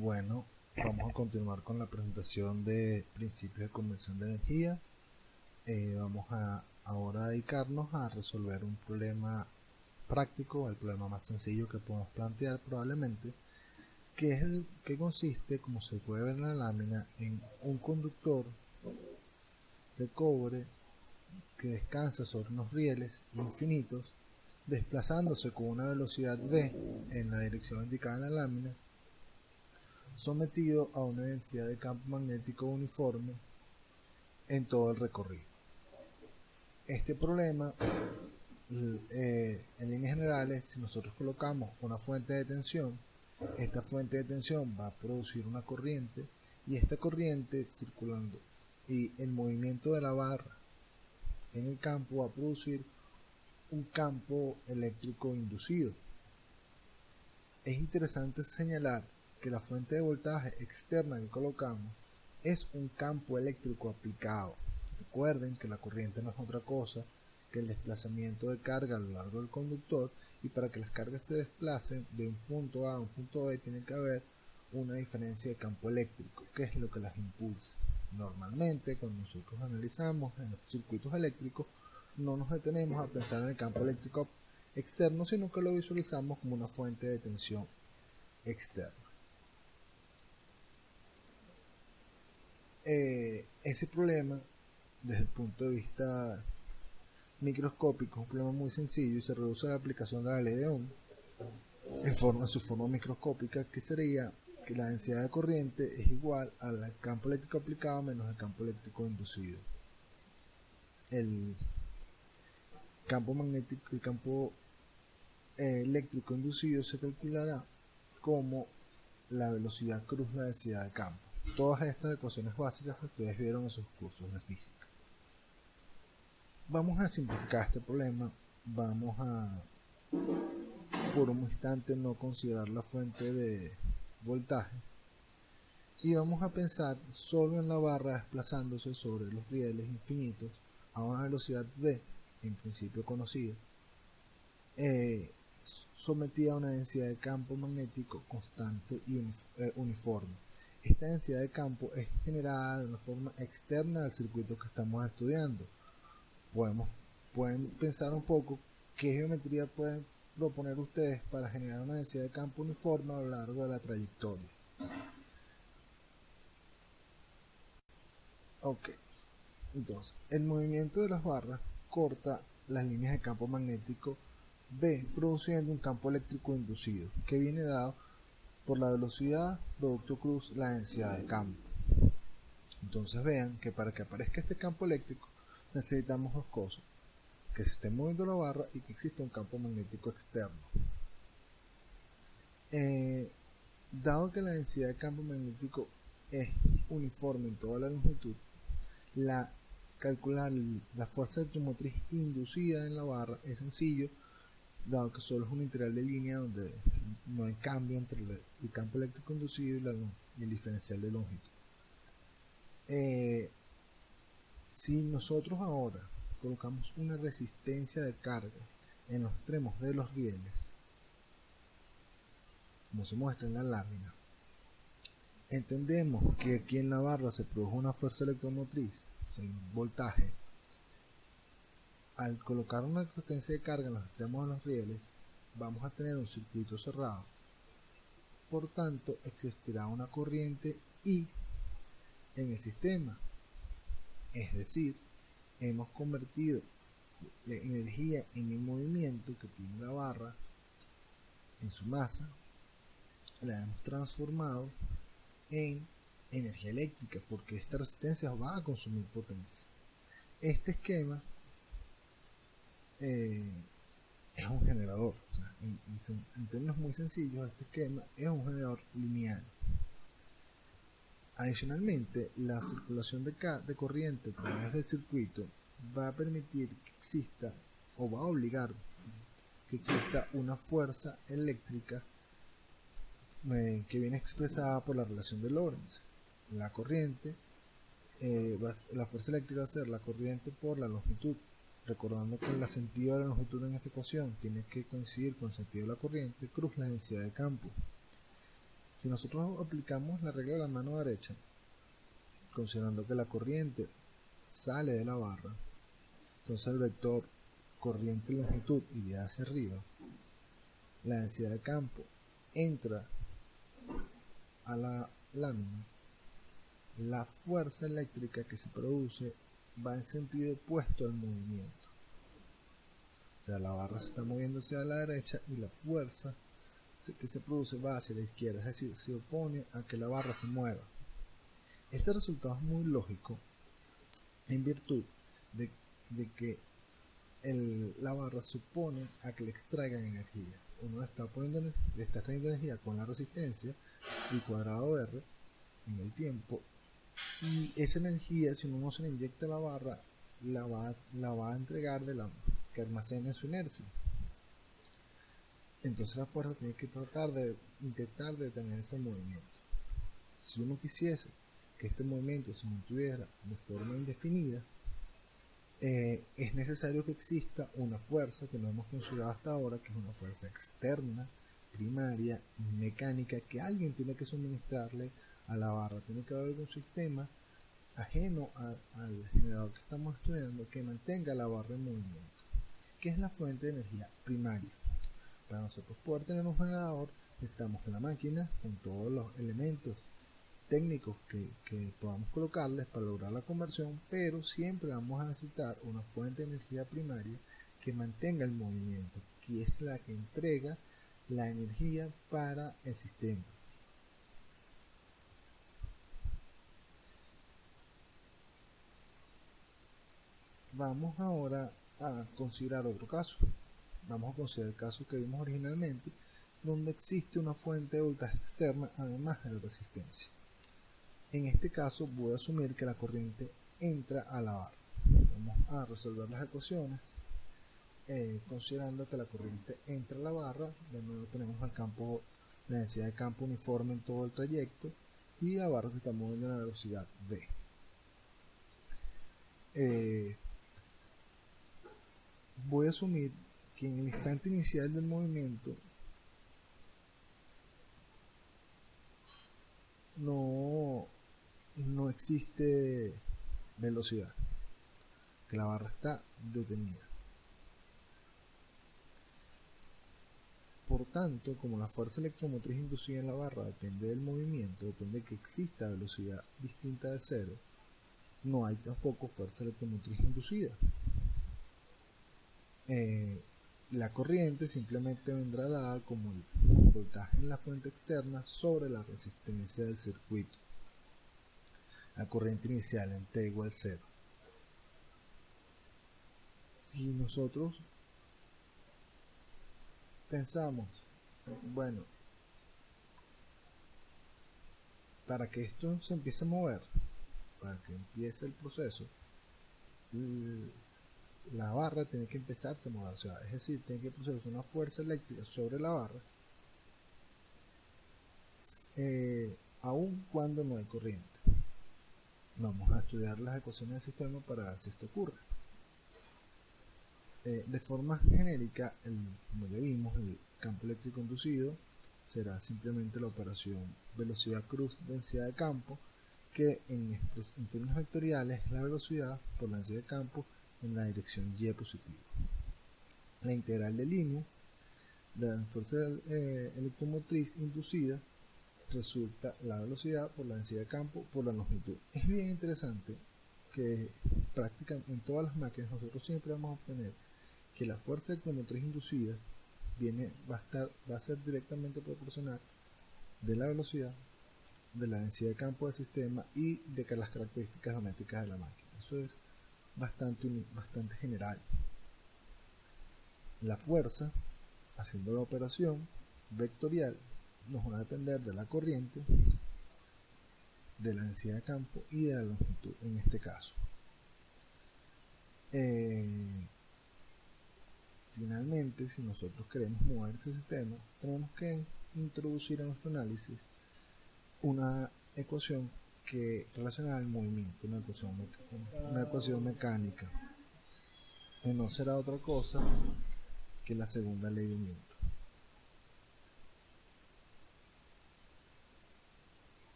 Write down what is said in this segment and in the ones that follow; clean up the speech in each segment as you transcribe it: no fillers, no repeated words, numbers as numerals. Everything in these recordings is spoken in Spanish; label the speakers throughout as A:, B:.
A: Bueno, vamos a continuar con la presentación de principios de conversión de energía. Vamos a ahora dedicarnos a resolver un problema práctico, el problema más sencillo que podemos plantear probablemente, que es el que consiste, como se puede ver en la lámina, en un conductor de cobre que descansa sobre unos rieles infinitos, desplazándose con una velocidad v en la dirección indicada en la lámina, sometido a una densidad de campo magnético uniforme en todo el recorrido. Este problema, en líneas generales, si nosotros colocamos una fuente de tensión, esta fuente de tensión va a producir una corriente, y esta corriente circulando y el movimiento de la barra en el campo va a producir un campo eléctrico inducido. Es interesante señalar que la fuente de voltaje externa que colocamos es un campo eléctrico aplicado. Recuerden que la corriente no es otra cosa que el desplazamiento de carga a lo largo del conductor, y para que las cargas se desplacen de un punto A a un punto B tiene que haber una diferencia de campo eléctrico, que es lo que las impulsa. Normalmente, cuando nosotros analizamos en los circuitos eléctricos, no nos detenemos a pensar en el campo eléctrico externo, sino que lo visualizamos como una fuente de tensión externa. Ese problema, desde el punto de vista microscópico, es un problema muy sencillo y se reduce a la aplicación de la ley de Ohm en su forma microscópica, que sería que la densidad de corriente es igual al campo eléctrico aplicado menos el campo eléctrico inducido. El campo magnético, el campo eléctrico inducido se calculará como la velocidad cruz la densidad de campo. Todas estas ecuaciones básicas que ustedes vieron en sus cursos de física. Vamos a simplificar este problema. Vamos a, por un instante, no considerar la fuente de voltaje y vamos a pensar solo en la barra desplazándose sobre los rieles infinitos a una velocidad v, en principio conocida, sometida a una densidad de campo magnético constante y uniforme. Esta densidad de campo es generada de una forma externa al circuito que estamos estudiando. Pueden pensar un poco qué geometría pueden proponer ustedes para generar una densidad de campo uniforme a lo largo de la trayectoria. Ok, entonces el movimiento de las barras corta las líneas de campo magnético B, produciendo un campo eléctrico inducido que viene dado por la velocidad producto cruz la densidad de campo. Entonces vean que para que aparezca este campo eléctrico necesitamos dos cosas: que se esté moviendo la barra y que exista un campo magnético externo. Dado que la densidad de campo magnético es uniforme en toda la longitud, calcular la fuerza electromotriz inducida en la barra es sencillo, dado que solo es un integral de línea donde no hay cambio entre el campo eléctrico inducido y el diferencial de longitud. Si nosotros ahora colocamos una resistencia de carga en los extremos de los rieles, como se muestra en la lámina, entendemos que aquí en la barra se produjo una fuerza electromotriz, o sea, un voltaje. Al colocar una resistencia de carga en los extremos de los rieles, vamos a tener un circuito cerrado. Por tanto, existirá una corriente I en el sistema. Es decir, hemos convertido la energía en el movimiento que tiene la barra en su masa, la hemos transformado en energía eléctrica, porque esta resistencia va a consumir potencia. Este esquema es un generador, o sea, en términos muy sencillos, este esquema es un generador lineal. Adicionalmente, la circulación de corriente a través del circuito va a permitir que exista, o va a obligar que exista una fuerza eléctrica que viene expresada por la relación de Lorentz. La corriente, la fuerza eléctrica va a ser la corriente por la longitud, recordando que el sentido de la longitud en esta ecuación tiene que coincidir con el sentido de la corriente, cruz la densidad de campo. Si nosotros aplicamos la regla de la mano derecha, considerando que la corriente sale de la barra, entonces el vector corriente y longitud iría hacia arriba, la densidad de campo entra a la lámina, la fuerza eléctrica que se produce va en sentido opuesto al movimiento. O sea, la barra se está moviendo hacia la derecha y la fuerza que se produce va hacia la izquierda, es decir, se opone a que la barra se mueva. Este resultado es muy lógico en virtud de que la barra se opone a que le extraigan energía. Uno le está extrayendo energía con la resistencia y cuadrado R en el tiempo, y esa energía, si uno no se le inyecta a la barra, la va a entregar que almacene su inercia. Entonces la fuerza tiene que intentar detener ese movimiento. Si uno quisiese que este movimiento se mantuviera de forma indefinida, es necesario que exista una fuerza que no hemos considerado hasta ahora, que es una fuerza externa, primaria, mecánica, que alguien tiene que suministrarle a la barra. Tiene que haber algún sistema ajeno al generador que estamos estudiando que mantenga la barra en movimiento, que es la fuente de energía primaria. Para nosotros poder tener un generador, necesitamos que la máquina, con todos los elementos técnicos que podamos colocarles para lograr la conversión, pero siempre vamos a necesitar una fuente de energía primaria que mantenga el movimiento, que es la que entrega la energía para el sistema. Vamos ahora a considerar otro caso. Vamos a considerar el caso que vimos originalmente, donde existe una fuente de voltaje externa además de la resistencia. En este caso voy a asumir que la corriente entra a la barra. Vamos a resolver las ecuaciones considerando que la corriente entra a la barra. De nuevo tenemos la densidad de campo uniforme en todo el trayecto y la barra que está moviendo a la velocidad v. Voy a asumir que en el instante inicial del movimiento no existe velocidad, que la barra está detenida. Por tanto, como la fuerza electromotriz inducida en la barra depende del movimiento, depende de que exista velocidad distinta de cero, no hay tampoco fuerza electromotriz inducida. La corriente simplemente vendrá dada como el voltaje en la fuente externa sobre la resistencia del circuito. La corriente inicial en T igual 0. Si nosotros pensamos, bueno, para que esto se empiece a mover, para que empiece el proceso, la barra tiene que empezarse a mover, es decir, tiene que producirse una fuerza eléctrica sobre la barra, aun cuando no hay corriente. Vamos a estudiar las ecuaciones del sistema para ver si esto ocurre. De forma genérica, como ya vimos, el campo eléctrico inducido será simplemente la operación velocidad cruz densidad de campo, que en términos vectoriales es la velocidad por la densidad de campo en la dirección y positiva. La integral de línea de la fuerza electromotriz inducida resulta la velocidad por la densidad de campo por la longitud. Es bien interesante que prácticamente en todas las máquinas nosotros siempre vamos a obtener que la fuerza electromotriz inducida va a ser directamente proporcional de la velocidad, de la densidad de campo del sistema y de las características geométricas de la máquina. Eso es bastante general. La fuerza, haciendo la operación vectorial, nos va a depender de la corriente, de la densidad de campo y de la longitud en este caso. Finalmente, si nosotros queremos mover ese sistema, tenemos que introducir en nuestro análisis una ecuación relacionada al movimiento, una ecuación mecánica, que no será otra cosa que la segunda ley de Newton.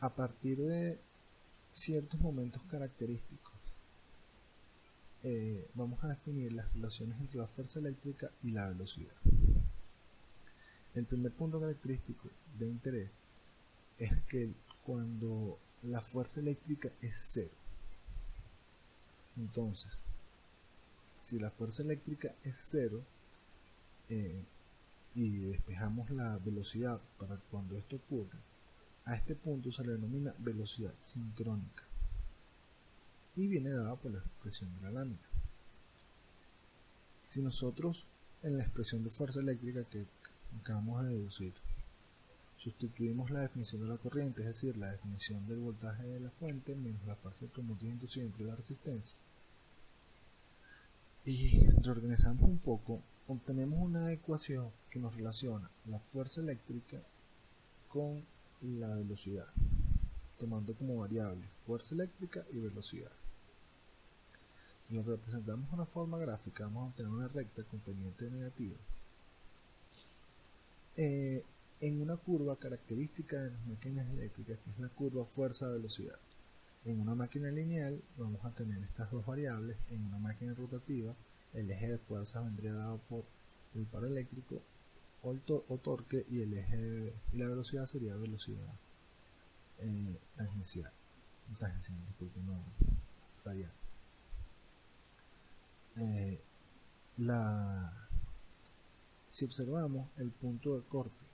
A: A partir de ciertos momentos característicos, vamos a definir las relaciones entre la fuerza eléctrica y la velocidad. El primer punto característico de interés es que cuando la fuerza eléctrica es cero, entonces, si la fuerza eléctrica es cero y despejamos la velocidad para cuando esto ocurre, a este punto se le denomina velocidad sincrónica y viene dada por la expresión de la lámina. Si nosotros en la expresión de fuerza eléctrica que acabamos de deducir sustituimos la definición de la corriente, es decir, la definición del voltaje de la fuente menos la fuerza del conmutador induciente y la resistencia, y reorganizamos un poco, obtenemos una ecuación que nos relaciona la fuerza eléctrica con la velocidad, tomando como variable fuerza eléctrica y velocidad. Si lo representamos de una forma gráfica, vamos a obtener una recta con pendiente negativa en una curva característica de las máquinas eléctricas, que es la curva fuerza-velocidad. En una máquina lineal vamos a tener estas dos variables. En una máquina rotativa, el eje de fuerza vendría dado por el par eléctrico o torque, y el eje y la velocidad sería velocidad tangencial, disculpe, no radial. Si observamos el punto de corte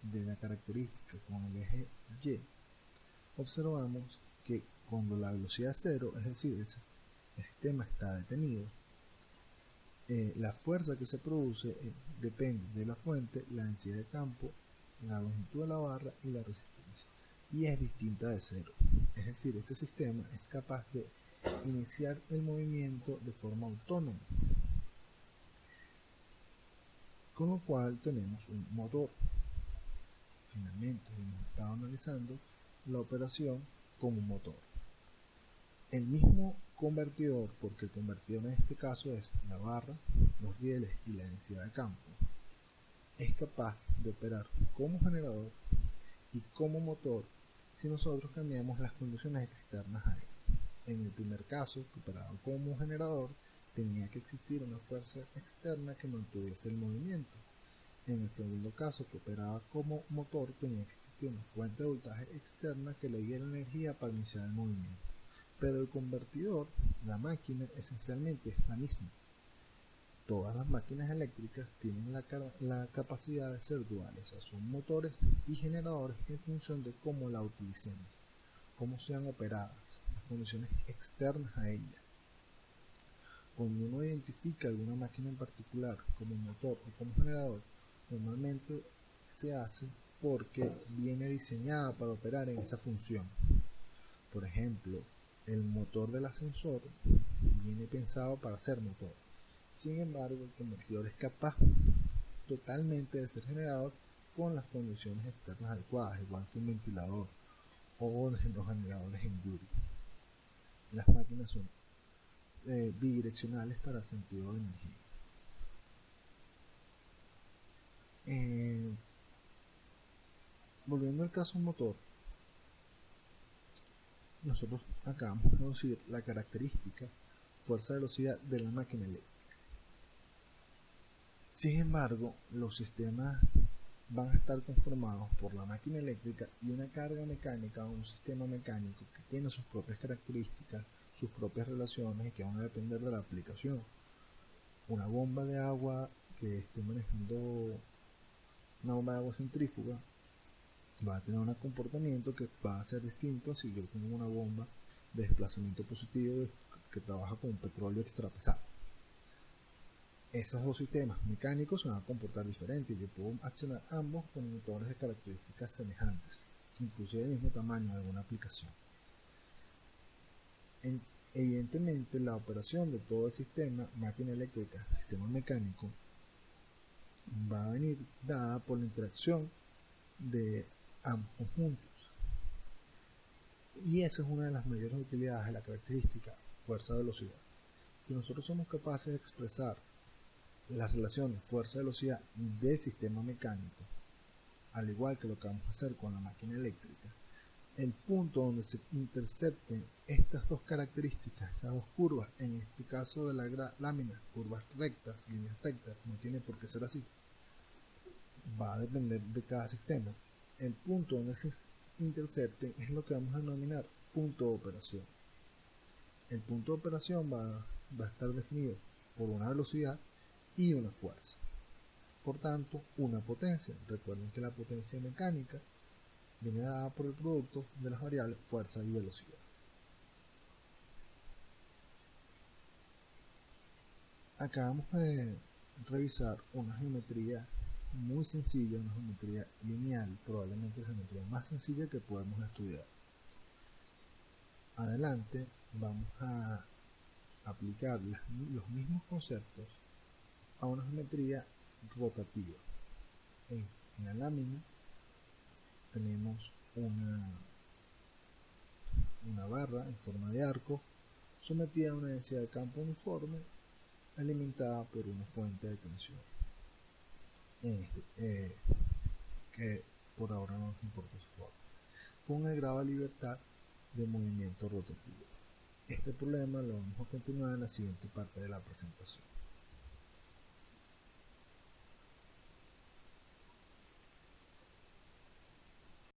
A: de la característica con el eje Y, observamos que cuando la velocidad es cero, es decir, el sistema está detenido, la fuerza que se produce depende de la fuente, la densidad de campo, la longitud de la barra y la resistencia, y es distinta de cero. Es decir, este sistema es capaz de iniciar el movimiento de forma autónoma, con lo cual tenemos un motor. Finalmente hemos estado analizando la operación como motor. El mismo convertidor, porque el convertidor en este caso es la barra, los rieles y la densidad de campo, es capaz de operar como generador y como motor si nosotros cambiamos las condiciones externas a él. En el primer caso, que operaba como generador, tenía que existir una fuerza externa que mantuviese el movimiento. En el segundo caso, que operaba como motor, tenía que existir una fuente de voltaje externa que le diera energía para iniciar el movimiento. Pero el convertidor, la máquina, esencialmente es la misma. Todas las máquinas eléctricas tienen la capacidad de ser duales, o sea, son motores y generadores en función de cómo la utilicemos, cómo sean operadas, las condiciones externas a ella. Cuando uno identifica alguna máquina en particular como motor o como generador, normalmente se hace porque viene diseñada para operar en esa función. Por ejemplo, el motor del ascensor viene pensado para ser motor. Sin embargo, el convertidor es capaz totalmente de ser generador con las condiciones externas adecuadas, igual que un ventilador o los generadores en Yuri. Las máquinas son bidireccionales para el sentido de energía. Volviendo al caso motor, nosotros acabamos de deducir la característica fuerza-velocidad de la máquina eléctrica. Sin embargo, los sistemas van a estar conformados por la máquina eléctrica y una carga mecánica o un sistema mecánico que tiene sus propias características, sus propias relaciones y que van a depender de la aplicación. Una bomba de agua que esté manejando una bomba de agua centrífuga va a tener un comportamiento que va a ser distinto si yo tengo una bomba de desplazamiento positivo que trabaja con petróleo extra pesado. Esos dos sistemas mecánicos se van a comportar diferente y yo puedo accionar ambos con motores de características semejantes, incluso del mismo tamaño de alguna aplicación. Evidentemente, la operación de todo el sistema, máquina eléctrica, sistema mecánico, va a venir dada por la interacción de ambos conjuntos. Y esa es una de las mayores utilidades de la característica fuerza-velocidad. Si nosotros somos capaces de expresar las relaciones fuerza-velocidad del sistema mecánico, al igual que lo que vamos a hacer con la máquina eléctrica, el punto donde se intercepten estas dos características, estas dos curvas, en este caso de la lámina, curvas rectas, líneas rectas, no tiene por qué ser así, va a depender de cada sistema. El punto donde se intercepten es lo que vamos a denominar punto de operación. El punto de operación va a estar definido por una velocidad y una fuerza. Por tanto, una potencia. Recuerden que la potencia mecánica viene dada por el producto de las variables fuerza y velocidad. Acabamos de revisar una geometría muy sencilla, una geometría lineal, probablemente la geometría más sencilla que podemos estudiar. Adelante vamos a aplicar los mismos conceptos a una geometría rotativa. En la lámina tenemos una barra en forma de arco sometida a una densidad de campo uniforme alimentada por una fuente de tensión que por ahora no nos importa su forma, con el grado de libertad de movimiento rotativo. Este problema lo vamos a continuar en la siguiente parte de la presentación.